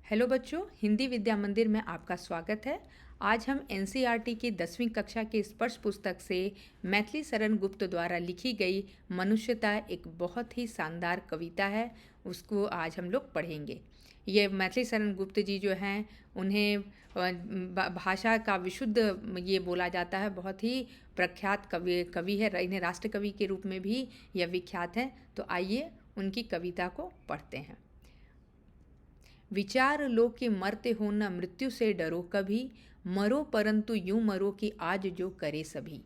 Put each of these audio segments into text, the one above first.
Hello बच्चों, हिंदी विद्या मंदिर में आपका स्वागत है। आज हम एनसीईआरटी की 10वीं कक्षा की स्पर्श पुस्तक से मैथिली शरण गुप्त द्वारा लिखी गई मनुष्यता एक बहुत ही शानदार कविता है, उसको आज हम लोग पढ़ेंगे। ये मैथिली शरण गुप्त जी जो हैं उन्हें भाषा का विशुद्ध ये बोला जाता है। बहुत ही प्रख्यात कवि है। इन्हें राष्ट्र कवि के रूप में भी यह विख्यात है। तो आइए उनकी कविता को पढ़ते हैं। विचार लो कि मरते हो न मृत्यु से डरो कभी, मरो परंतु यूं मरो कि आज जो करे सभी।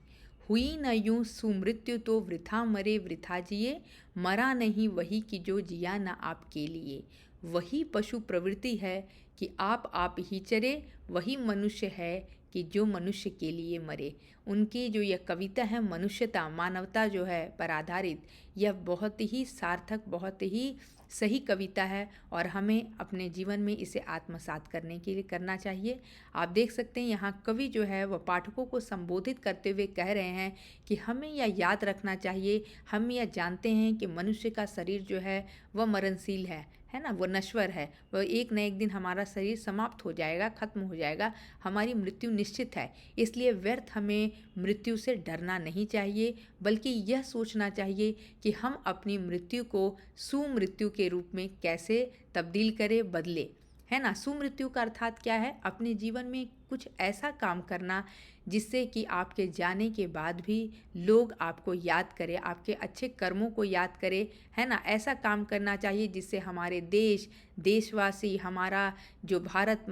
हुई न यूं सुमृत्यु तो वृथा मरे वृथा जिए, मरा नहीं वही कि जो जिया न आपके लिए। वही पशु प्रवृत्ति है कि आप ही चरे, वही मनुष्य है कि जो मनुष्य के लिए मरे। उनकी जो यह कविता है मनुष्यता मानवता जो है पर आधारित, यह बहुत ही सार्थक बहुत ही सही कविता है और हमें अपने जीवन में इसे आत्मसात करने के लिए करना चाहिए। आप देख सकते हैं यहाँ कवि जो है वह पाठकों को संबोधित करते हुए कह रहे हैं कि हमें यह याद रखना चाहिए, हम यह जानते हैं कि मनुष्य का शरीर जो है वह मरणशील है ना, वो नश्वर है। वह एक न एक दिन हमारा शरीर समाप्त हो जाएगा, खत्म हो जाएगा, हमारी मृत्यु निश्चित है। इसलिए व्यर्थ हमें मृत्यु से डरना नहीं चाहिए, बल्कि यह सोचना चाहिए कि हम अपनी मृत्यु को सुमृत्यु के रूप में कैसे तब्दील करें, बदले, है ना। सुमृत्यु का अर्थात क्या है? अपने जीवन में कुछ ऐसा काम करना जिससे कि आपके जाने के बाद भी लोग आपको याद करें, आपके अच्छे कर्मों को याद करें, है ना। ऐसा काम करना चाहिए जिससे हमारे देशवासी, हमारा जो भारत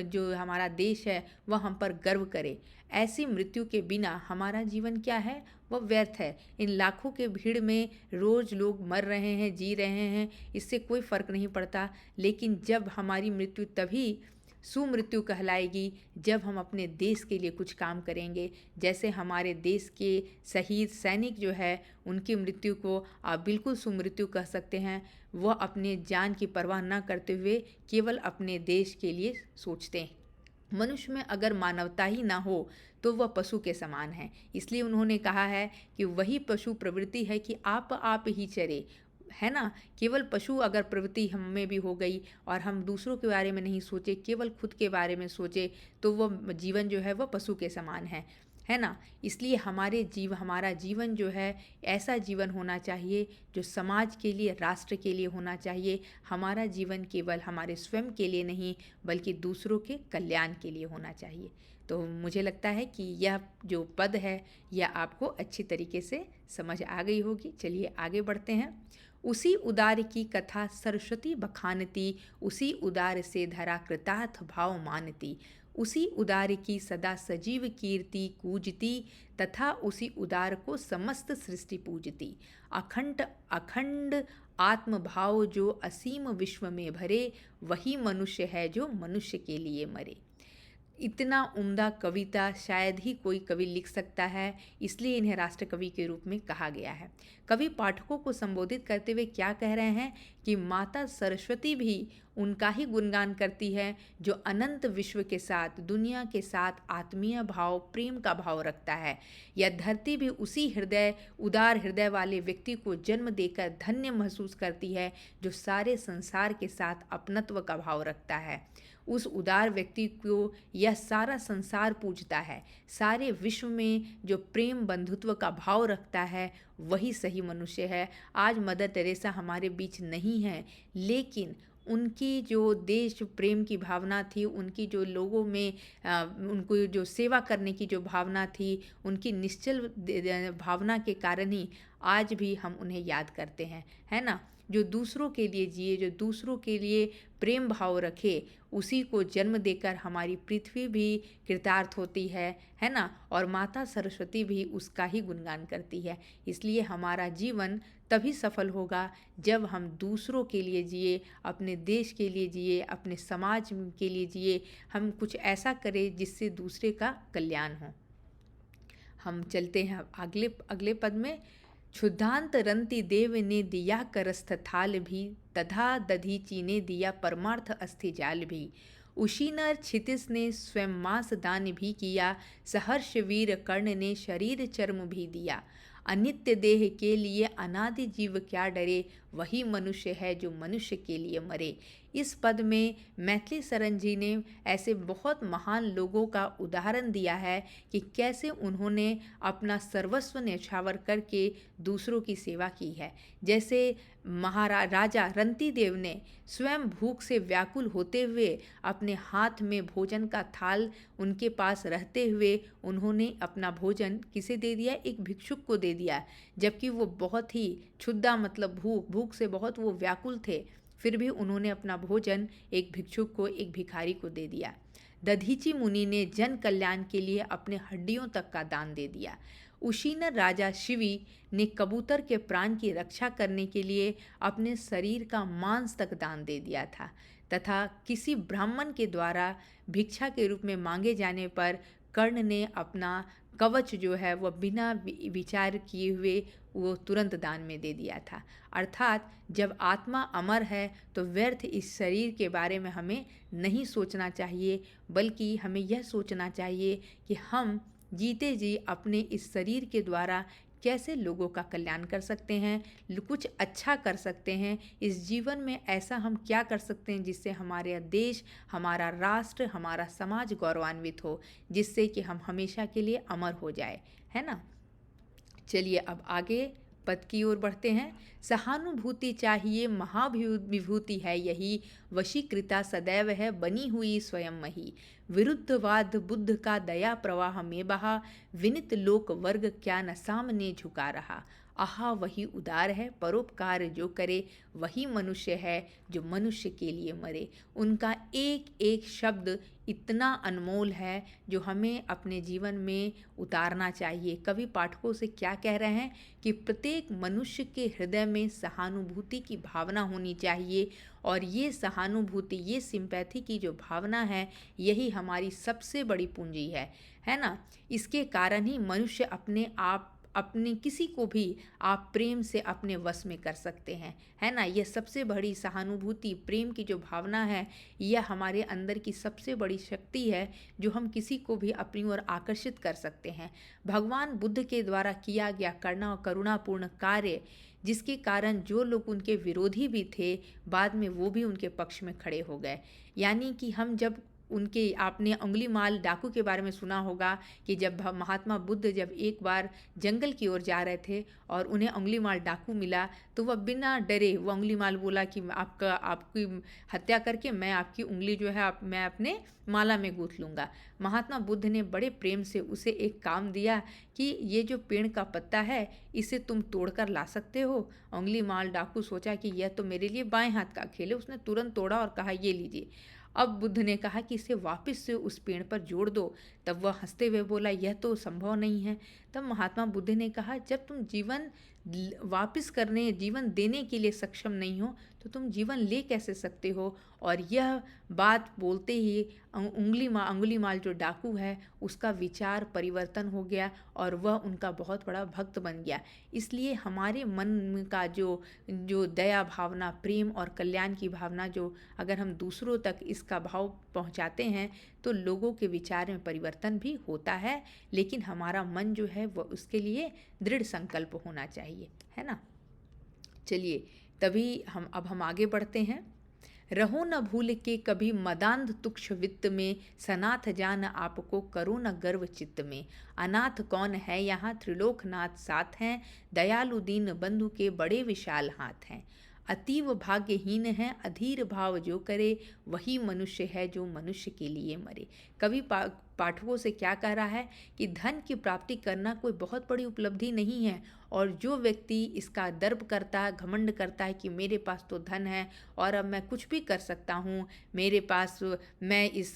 जो हमारा देश है वह हम पर गर्व करे। ऐसी मृत्यु के बिना हमारा जीवन क्या है? वह व्यर्थ है। इन लाखों के भीड़ में रोज़ लोग मर रहे हैं, जी रहे हैं, इससे कोई फ़र्क नहीं पड़ता। लेकिन जब हमारी मृत्यु तभी सुमृत्यु कहलाएगी जब हम अपने देश के लिए कुछ काम करेंगे। जैसे हमारे देश के शहीद सैनिक जो है उनकी मृत्यु को आप बिल्कुल सुमृत्यु कह सकते हैं। वह अपने जान की परवाह न करते हुए केवल अपने देश के लिए सोचते हैं। मनुष्य में अगर मानवता ही ना हो तो वह पशु के समान है। इसलिए उन्होंने कहा है कि वही पशु प्रवृत्ति है कि आप ही चरे, है ना। केवल पशु अगर प्रवृत्ति हम में भी हो गई और हम दूसरों के बारे में नहीं सोचे, केवल खुद के बारे में सोचे, तो वह जीवन जो है वह पशु के समान है ना। इसलिए हमारा जीवन जो है ऐसा जीवन होना चाहिए जो समाज के लिए, राष्ट्र के लिए होना चाहिए। हमारा जीवन केवल हमारे स्वयं के लिए नहीं बल्कि दूसरों के कल्याण के लिए होना चाहिए। तो मुझे लगता है कि यह जो पद है यह आपको अच्छी तरीके से समझ आ गई होगी। चलिए आगे बढ़ते हैं। उसी उदार की कथा सरस्वती बखानती, उसी उदार से धरा कृतार्थ भाव मानती। उसी उदार की सदा सजीव कीर्ति कूजती, तथा उसी उदार को समस्त सृष्टि पूजती। अखंड अखंड आत्मभाव जो असीम विश्व में भरे, वही मनुष्य है जो मनुष्य के लिए मरे। इतना उम्दा कविता शायद ही कोई कवि लिख सकता है, इसलिए इन्हें राष्ट्र कवि के रूप में कहा गया है। कवि पाठकों को संबोधित करते हुए क्या कह रहे हैं कि माता सरस्वती भी उनका ही गुणगान करती है जो अनंत विश्व के साथ, दुनिया के साथ आत्मीय भाव, प्रेम का भाव रखता है। यह धरती भी उसी उदार हृदय वाले व्यक्ति को जन्म देकर धन्य महसूस करती है जो सारे संसार के साथ अपनत्व का भाव रखता है। उस उदार व्यक्ति को यह सारा संसार पूजता है। सारे विश्व में जो प्रेम बंधुत्व का भाव रखता है वही सही मनुष्य है। आज मदर टेरेसा हमारे बीच नहीं है, लेकिन उनकी जो देश प्रेम की भावना थी, उनकी जो लोगों में उनको जो सेवा करने की जो भावना थी, उनकी निश्चल भावना के कारण ही आज भी हम उन्हें याद करते हैं, है ना। जो दूसरों के लिए जिए, जो दूसरों के लिए प्रेम भाव रखे, उसी को जन्म देकर हमारी पृथ्वी भी कृतार्थ होती है ना। और माता सरस्वती भी उसका ही गुणगान करती है। इसलिए हमारा जीवन तभी सफल होगा जब हम दूसरों के लिए जिए, अपने देश के लिए जिए, अपने समाज के लिए जिए। हम कुछ ऐसा करें जिससे दूसरे का कल्याण हो। हम चलते हैं अगले पद में। क्षुधांत रंति देव ने दिया करस्थ थाल भी, तथा दधीची ने दिया परमार्थ अस्थि जाल भी। उसी नर क्षितिज ने स्वयं मांस दान भी किया, सहर्ष वीर कर्ण ने शरीर चर्म भी दिया। अनित्य देह के लिए अनादि जीव क्या डरे, वही मनुष्य है जो मनुष्य के लिए मरे। इस पद में मैथिली शरण जी ने ऐसे बहुत महान लोगों का उदाहरण दिया है कि कैसे उन्होंने अपना सर्वस्व न्यौछावर करके दूसरों की सेवा की है। जैसे राजा रंतिदेव ने स्वयं भूख से व्याकुल होते हुए अपने हाथ में भोजन का थाल उनके पास रहते हुए उन्होंने अपना भोजन किसे दे दिया, एक भिक्षुक को दे दिया, जबकि वो बहुत ही क्षुधा मतलब भूख से बहुत वो व्याकुल थे, फिर भी उन्होंने अपना भोजन एक भिक्षुक को, एक भिखारी को दे दिया। दधीची मुनि ने जन कल्याण के लिए अपने हड्डियों तक का दान दे दिया। उशीनर राजा शिवी ने कबूतर के प्राण की रक्षा करने के लिए अपने शरीर का मांस तक दान दे दिया था। तथा किसी ब्राह्मण के द्वारा भिक्षा के रूप में मांगे जाने पर कर्ण ने अपना कवच जो है वह बिना विचार किए हुए वो तुरंत दान में दे दिया था। अर्थात जब आत्मा अमर है तो व्यर्थ इस शरीर के बारे में हमें नहीं सोचना चाहिए, बल्कि हमें यह सोचना चाहिए कि हम जीते जी अपने इस शरीर के द्वारा कैसे लोगों का कल्याण कर सकते हैं, कुछ अच्छा कर सकते हैं। इस जीवन में ऐसा हम क्या कर सकते हैं जिससे हमारा देश, हमारा राष्ट्र, हमारा समाज गौरवान्वित हो, जिससे कि हम हमेशा के लिए अमर हो जाए, है ना। चलिए अब आगे पद की ओर बढ़ते हैं। सहानुभूति चाहिए महाविभूति है यही, वशीकृता सदैव है बनी हुई स्वयं मही। विरुद्धवाद बुद्ध का दया प्रवाह में बहा, विनित लोक वर्ग क्या न सामने झुका रहा। आहा वही उदार है परोपकार जो करे, वही मनुष्य है जो मनुष्य के लिए मरे। उनका एक एक शब्द इतना अनमोल है जो हमें अपने जीवन में उतारना चाहिए। कवि पाठकों से क्या कह रहे हैं कि प्रत्येक मनुष्य के हृदय में सहानुभूति की भावना होनी चाहिए, और ये सहानुभूति, ये सिंपैथी की जो भावना है, यही हमारी सबसे बड़ी पूंजी है ना। इसके कारण ही मनुष्य अपने किसी को भी आप प्रेम से अपने वश में कर सकते हैं, है ना। यह सबसे बड़ी सहानुभूति, प्रेम की जो भावना है, यह हमारे अंदर की सबसे बड़ी शक्ति है जो हम किसी को भी अपनी ओर आकर्षित कर सकते हैं। भगवान बुद्ध के द्वारा किया गया करुणापूर्ण कार्य, जिसके कारण जो लोग उनके विरोधी भी थे, बाद में वो भी उनके पक्ष में खड़े हो गए। यानी कि हम जब उनके, आपने अंगुलीमाल डाकू के बारे में सुना होगा कि जब महात्मा बुद्ध जब एक बार जंगल की ओर जा रहे थे और उन्हें अंगुलीमाल डाकू मिला, तो वह बिना डरे वो अंगुलीमाल बोला कि आपकी हत्या करके मैं आपकी उंगली जो है मैं अपने माला में गूंथ लूँगा। महात्मा बुद्ध ने बड़े प्रेम से उसे एक काम दिया कि ये जो पेड़ का पत्ता है इसे तुम तोड़कर ला सकते हो। अंगुलीमाल डाकू सोचा कि यह तो मेरे लिए बाएं हाथ का खेल है, उसने तुरंत तोड़ा और कहा ये लीजिए। अब बुद्ध ने कहा कि इसे वापस से उस पेड़ पर जोड़ दो। तब वह हंसते हुए बोला यह तो संभव नहीं है। तब महात्मा बुद्ध ने कहा जब तुम जीवन वापस करने, जीवन देने के लिए सक्षम नहीं हो तो तुम जीवन ले कैसे सकते हो। और यह बात बोलते ही अंगुलीमाल जो डाकू है उसका विचार परिवर्तन हो गया और वह उनका बहुत बड़ा भक्त बन गया। इसलिए हमारे मन का जो दया भावना, प्रेम और कल्याण की भावना, जो अगर हम दूसरों तक इसका भाव पहुंचाते हैं तो लोगों के विचार में परिवर्तन भी होता है, लेकिन हमारा मन जो है वह उसके लिए दृढ़ संकल्प होना चाहिए, है ना। चलिए तभी हम आगे बढ़ते हैं। रहो न भूल के कभी मदांध तुक्ष वित्त में, सनाथ जान आपको करो न गर्व चित्त में। अनाथ कौन है यहाँ त्रिलोकनाथ साथ हैं, दयालु दीन बंधु के बड़े विशाल हाथ हैं। अतीव भाग्यहीन है अधीर भाव जो करे, वही मनुष्य है जो मनुष्य के लिए मरे। कवि पाठकों से क्या कह रहा है कि धन की प्राप्ति करना कोई बहुत बड़ी उपलब्धि नहीं है, और जो व्यक्ति इसका दर्प करता है, घमंड करता है कि मेरे पास तो धन है और अब मैं कुछ भी कर सकता हूँ, मेरे पास, मैं इस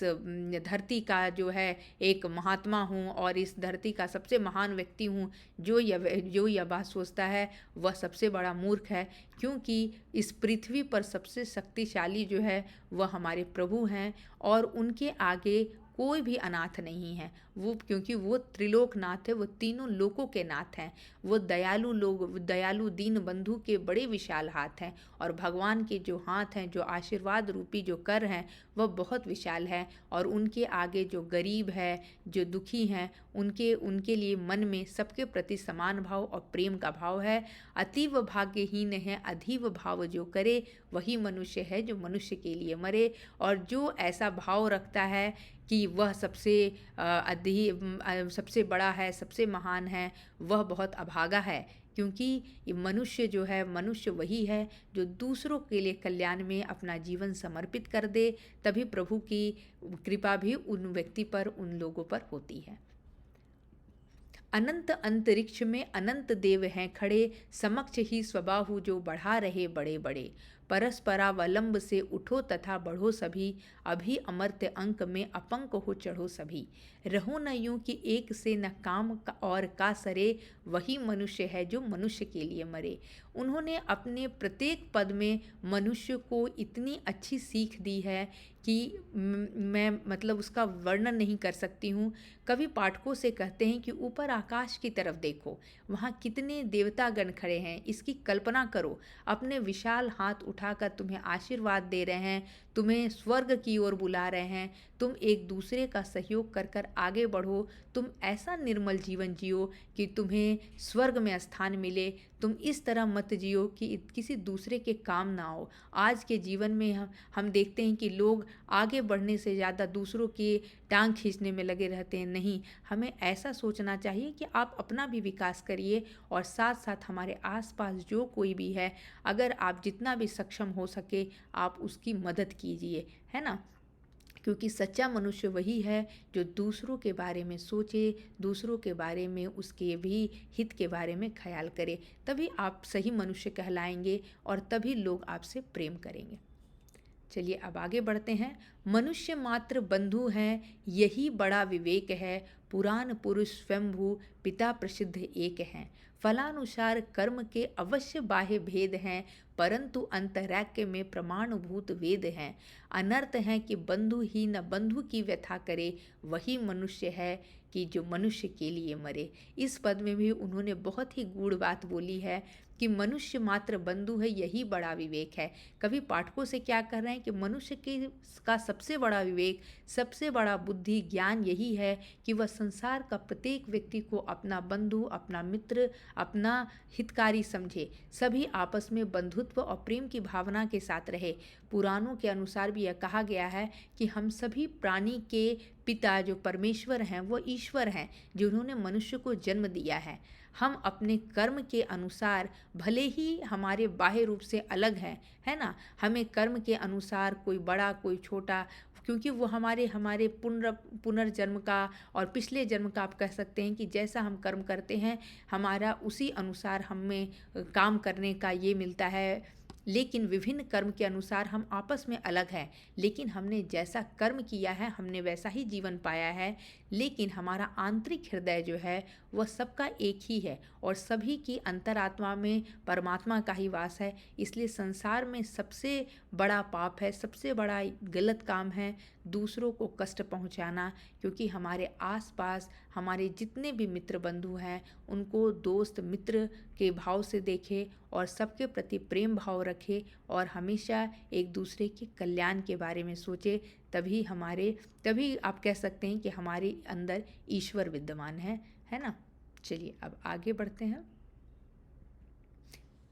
धरती का जो है एक महात्मा हूँ और इस धरती का सबसे महान व्यक्ति हूँ, जो यह बात सोचता है वह सबसे बड़ा मूर्ख है। क्योंकि इस पृथ्वी पर सबसे शक्तिशाली जो है वह हमारे प्रभु हैं, और उनके आगे कोई भी अनाथ नहीं है। वो क्योंकि वो त्रिलोकनाथ है, वो तीनों लोकों के नाथ हैं। वो दयालु दीन बंधु के बड़े विशाल हाथ हैं, और भगवान के जो हाथ हैं, जो आशीर्वाद रूपी जो कर हैं, वह बहुत विशाल है। और उनके आगे जो गरीब है, जो दुखी हैं, उनके लिए मन में सबके प्रति समान भाव और प्रेम का भाव है। अतीव भाग्यहीन है अधीव भाव जो करे, वही मनुष्य है जो मनुष्य के लिए मरे। और जो ऐसा भाव रखता है कि वह सबसे बड़ा है, सबसे महान है, वह बहुत अभागा है। क्योंकि ये मनुष्य जो है, मनुष्य वही है जो दूसरों के लिए कल्याण में अपना जीवन समर्पित कर दे, तभी प्रभु की कृपा भी उन व्यक्ति पर, उन लोगों पर होती है। अनंत अंतरिक्ष में अनंत देव हैं खड़े, समक्ष ही स्वबाहु जो बढ़ा रहे बड़े बड़े। परस्परावलंब से उठो तथा बढ़ो सभी, अभी अमर्त्य अंक में अपंक हो चढ़ो सभी। रहो न यूं कि एक से न काम और का सरे, वही मनुष्य है जो मनुष्य के लिए मरे। उन्होंने अपने प्रत्येक पद में मनुष्य को इतनी अच्छी सीख दी है कि मैं मतलब उसका वर्णन नहीं कर सकती हूँ। कवि पाठकों से कहते हैं कि ऊपर आकाश की तरफ देखो, वहाँ कितने देवतागण खड़े हैं, इसकी कल्पना करो। अपने विशाल हाथ उठाकर तुम्हें आशीर्वाद दे रहे हैं, तुम्हें स्वर्ग की ओर बुला रहे हैं। तुम एक दूसरे का सहयोग कर कर आगे बढ़ो। तुम ऐसा निर्मल जीवन जियो कि तुम्हें स्वर्ग में स्थान मिले। तुम इस तरह मत जियो कि किसी दूसरे के काम ना हो। आज के जीवन में हम देखते हैं कि लोग आगे बढ़ने से ज़्यादा दूसरों की टांग खींचने में लगे रहते हैं। नहीं, हमें ऐसा सोचना चाहिए कि आप अपना भी विकास करिए, और साथ साथ हमारे आसपास जो कोई भी है, अगर आप जितना भी सक्षम हो सके आप उसकी मदद कीजिए, है ना। क्योंकि सच्चा मनुष्य वही है जो दूसरों के बारे में सोचे, दूसरों के बारे में, उसके भी हित के बारे में ख्याल करे। तभी आप सही मनुष्य कहलाएंगे और तभी लोग आपसे प्रेम करेंगे। चलिए अब आगे बढ़ते हैं। मनुष्य मात्र बंधु हैं, यही बड़ा विवेक है। पुराण पुरुष स्वयंभू पिता प्रसिद्ध एक हैं। फलानुसार कर्म के अवश्य बाह्य भेद हैं, परंतु अंतरैक्य में प्रमाणभूत वेद हैं। अनर्थ है कि बंधु ही न बंधु की व्यथा करे, वही मनुष्य है कि जो मनुष्य के लिए मरे। इस पद में भी उन्होंने बहुत ही गूढ़ बात बोली है कि मनुष्य मात्र बंधु है, यही बड़ा विवेक है। कवि पाठकों से क्या कर रहे हैं कि मनुष्य का सबसे बड़ा विवेक, सबसे बड़ा बुद्धि ज्ञान यही है कि वह संसार का प्रत्येक व्यक्ति को अपना बंधु, अपना मित्र, अपना हितकारी समझे। सभी आपस में बंधुत्व और प्रेम की भावना के साथ रहे। पुराणों के अनुसार भी यह कहा गया है कि हम सभी प्राणी के पिता जो परमेश्वर हैं, वो ईश्वर हैं जिन्होंने मनुष्य को जन्म दिया है। हम अपने कर्म के अनुसार भले ही हमारे बाह्य रूप से अलग हैं, है ना, हमें कर्म के अनुसार कोई बड़ा कोई छोटा, क्योंकि वो हमारे पुनर्जन्म का और पिछले जन्म का आप कह सकते हैं कि जैसा हम कर्म करते हैं हमारा उसी अनुसार हमें काम करने का ये मिलता है। लेकिन विभिन्न कर्म के अनुसार हम आपस में अलग हैं, लेकिन हमने जैसा कर्म किया है हमने वैसा ही जीवन पाया है। लेकिन हमारा आंतरिक हृदय जो है वह सबका एक ही है, और सभी की अंतरात्मा में परमात्मा का ही वास है। इसलिए संसार में सबसे बड़ा पाप है, सबसे बड़ा गलत काम है दूसरों को कष्ट पहुंचाना। क्योंकि हमारे आसपास हमारे जितने भी मित्र बंधु हैं उनको दोस्त मित्र के भाव से देखें और सबके प्रति प्रेम भाव रखें, और हमेशा एक दूसरे के कल्याण के बारे में सोचे। तभी आप कह सकते हैं कि हमारे अंदर ईश्वर विद्यमान है ना। चलिए अब आगे बढ़ते हैं।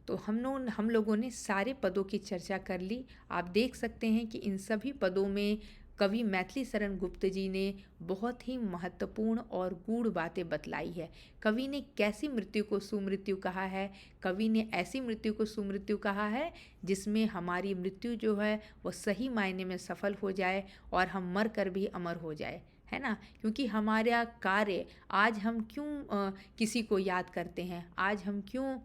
तो हम लोगों ने सारे पदों की चर्चा कर ली। आप देख सकते हैं कि इन सभी पदों में कवि मैथिली शरण गुप्त जी ने बहुत ही महत्वपूर्ण और गूढ़ बातें बतलाई है। कवि ने कैसी मृत्यु को सुमृत्यु कहा है, कवि ने ऐसी मृत्यु को सुमृत्यु कहा है जिसमें हमारी मृत्यु जो है वो सही मायने में सफल हो जाए और हम मर कर भी अमर हो जाए, है ना। क्योंकि हमारा कार्य, आज हम क्यों किसी को याद करते हैं, आज हम क्यों,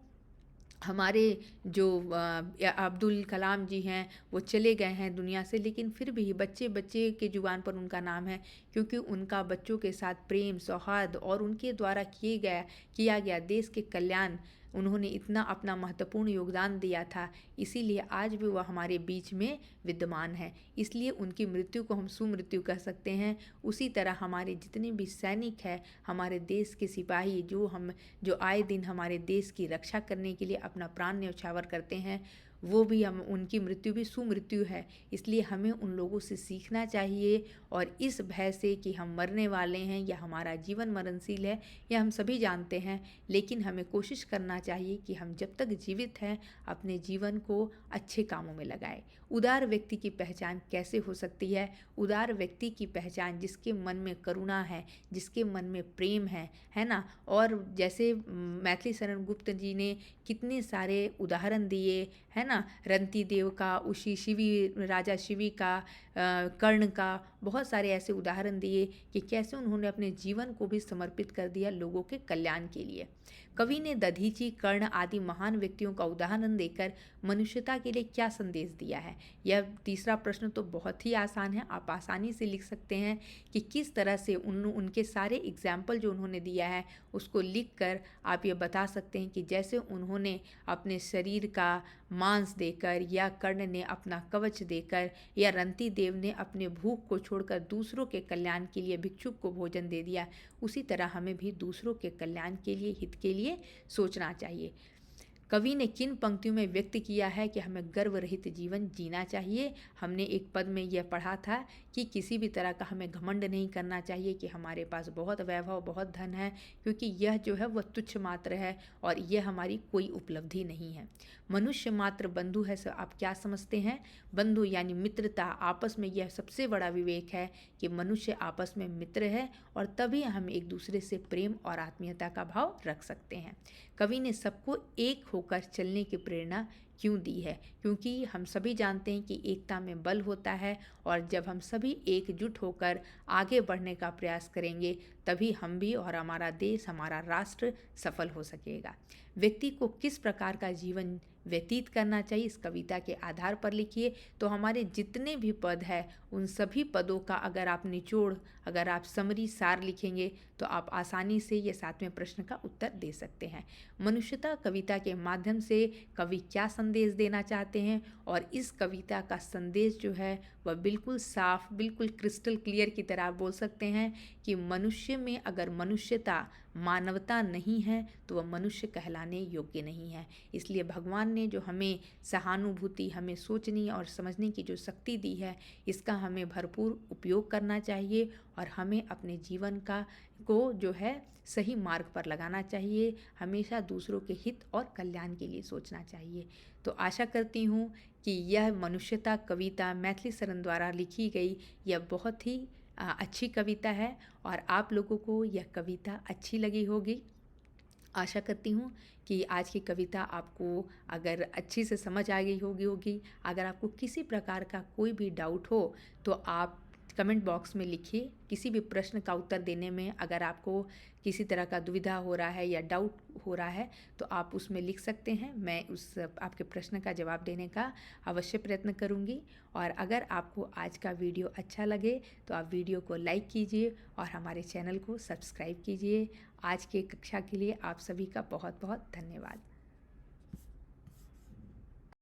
हमारे जो अब्दुल कलाम जी हैं वो चले गए हैं दुनिया से, लेकिन फिर भी बच्चे बच्चे के जुबान पर उनका नाम है, क्योंकि उनका बच्चों के साथ प्रेम, सौहार्द और उनके द्वारा किया गया देश के कल्याण उन्होंने इतना अपना महत्वपूर्ण योगदान दिया था, इसीलिए आज भी वह हमारे बीच में विद्यमान है। इसलिए उनकी मृत्यु को हम सुमृत्यु कह सकते हैं। उसी तरह हमारे जितने भी सैनिक हैं, हमारे देश के सिपाही जो आए दिन हमारे देश की रक्षा करने के लिए अपना प्राण न्यौछावर करते हैं, वो भी हम उनकी मृत्यु भी सुमृत्यु है। इसलिए हमें उन लोगों से सीखना चाहिए और इस भय से कि हम मरने वाले हैं या हमारा जीवन मरणशील है, यह हम सभी जानते हैं, लेकिन हमें कोशिश करना चाहिए कि हम जब तक जीवित हैं अपने जीवन को अच्छे कामों में लगाएं। उदार व्यक्ति की पहचान कैसे हो सकती है? उदार व्यक्ति की पहचान जिसके मन में करुणा है, जिसके मन में प्रेम है ना। और जैसे मैथिली शरण गुप्त जी ने कितने सारे उदाहरण दिए, है ना, रंती देव का, उसी राजा शिवी का, कर्ण का, बहुत सारे ऐसे उदाहरण दिए कि कैसे उन्होंने अपने जीवन को भी समर्पित कर दिया लोगों के कल्याण के लिए। कवि ने दधीची, कर्ण आदि महान व्यक्तियों का उदाहरण देकर मनुष्यता के लिए क्या संदेश दिया है? यह तीसरा प्रश्न तो बहुत ही आसान है, आप आसानी से लिख सकते हैं कि किस तरह से उनके सारे एग्जाम्पल जो उन्होंने दिया है उसको लिखकर आप ये बता सकते हैं कि जैसे उन्होंने अपने शरीर का मांस देकर, या कर्ण ने अपना कवच देकर, या रंती देव ने अपने भूख को छोड़कर दूसरों के कल्याण के लिए भिक्षुक को भोजन दे दिया, उसी तरह हमें भी दूसरों के कल्याण के लिए, हित के लिए सोचना चाहिए। कवि ने किन पंक्तियों में व्यक्त किया है कि हमें गर्व रहित जीवन जीना चाहिए? हमने एक पद में यह पढ़ा था कि किसी भी तरह का हमें घमंड नहीं करना चाहिए कि हमारे पास बहुत वैभव, बहुत धन है, क्योंकि यह जो है वह तुच्छ मात्र है और यह हमारी कोई उपलब्धि नहीं है। मनुष्य मात्र बंधु है, सो आप क्या समझते हैं? बंधु यानी मित्रता, आपस में यह सबसे बड़ा विवेक है कि मनुष्य आपस में मित्र है और तभी हम एक दूसरे से प्रेम और आत्मीयता का भाव रख सकते हैं। कवि ने सबको एक होकर चलने की प्रेरणा क्यों दी है? क्योंकि हम सभी जानते हैं कि एकता में बल होता है और जब हम सभी एकजुट होकर आगे बढ़ने का प्रयास करेंगे तभी हम भी और हमारा देश, हमारा राष्ट्र सफल हो सकेगा। व्यक्ति को किस प्रकार का जीवन व्यतीत करना चाहिए, इस कविता के आधार पर लिखिए। तो हमारे जितने भी पद हैं उन सभी पदों का अगर आप निचोड़, अगर आप समरी सार लिखेंगे तो आप आसानी से ये 7वें प्रश्न का उत्तर दे सकते हैं। मनुष्यता कविता के माध्यम से कवि क्या संदेश देना चाहते हैं, और इस कविता का संदेश जो है वह बिल्कुल साफ, बिल्कुल क्रिस्टल क्लियर की तरह बोल सकते हैं कि मनुष्य में अगर मनुष्यता, मानवता नहीं है तो वह मनुष्य कहलाने योग्य नहीं है। इसलिए भगवान ने जो हमें सहानुभूति, हमें सोचने और समझने की जो शक्ति दी है, इसका हमें भरपूर उपयोग करना चाहिए और हमें अपने जीवन को जो है सही मार्ग पर लगाना चाहिए। हमेशा दूसरों के हित और कल्याण के लिए सोचना चाहिए। तो आशा करती हूँ कि यह मनुष्यता कविता मैथिली शरण द्वारा लिखी गई यह बहुत ही अच्छी कविता है और आप लोगों को यह कविता अच्छी लगी होगी। आशा करती हूँ कि आज की कविता आपको अगर अच्छी से समझ आ गई होगी। अगर आपको किसी प्रकार का कोई भी डाउट हो तो आप कमेंट बॉक्स में लिखिए। किसी भी प्रश्न का उत्तर देने में अगर आपको किसी तरह का दुविधा हो रहा है या डाउट हो रहा है तो आप उसमें लिख सकते हैं। मैं उस आपके प्रश्न का जवाब देने का अवश्य प्रयत्न करूंगी। और अगर आपको आज का वीडियो अच्छा लगे तो आप वीडियो को लाइक कीजिए और हमारे चैनल को सब्सक्राइब कीजिए। आज के कक्षा के लिए आप सभी का बहुत बहुत धन्यवाद।